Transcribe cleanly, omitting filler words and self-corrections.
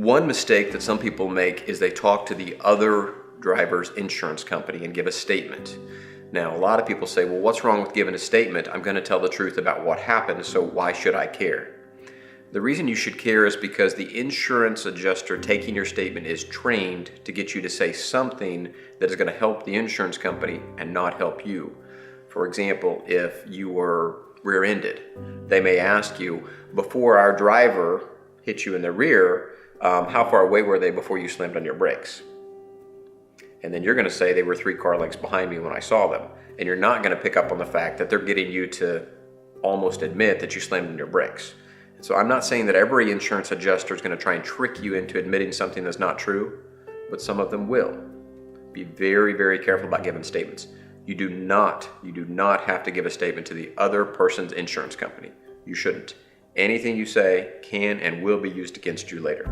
One mistake that some people make is they talk to the other driver's insurance company and give a statement. Now, a lot of people say, well, what's wrong with giving a statement? I'm going to tell the truth about what happened, so why should I care? The reason you should care is because the insurance adjuster taking your statement is trained to get you to say something that is going to help the insurance company and not help you. For example, if you were rear-ended, they may ask you, before our driver hit you in the rear, how far away were they before you slammed on your brakes? And then you're going to say they were 3 car lengths behind me when I saw them. And you're not going to pick up on the fact that they're getting you to almost admit that you slammed on your brakes. And so I'm not saying that every insurance adjuster is going to try and trick you into admitting something that's not true, but some of them will. Be very, very careful about giving statements. You do not have to give a statement to the other person's insurance company. You shouldn't. Anything you say can and will be used against you later.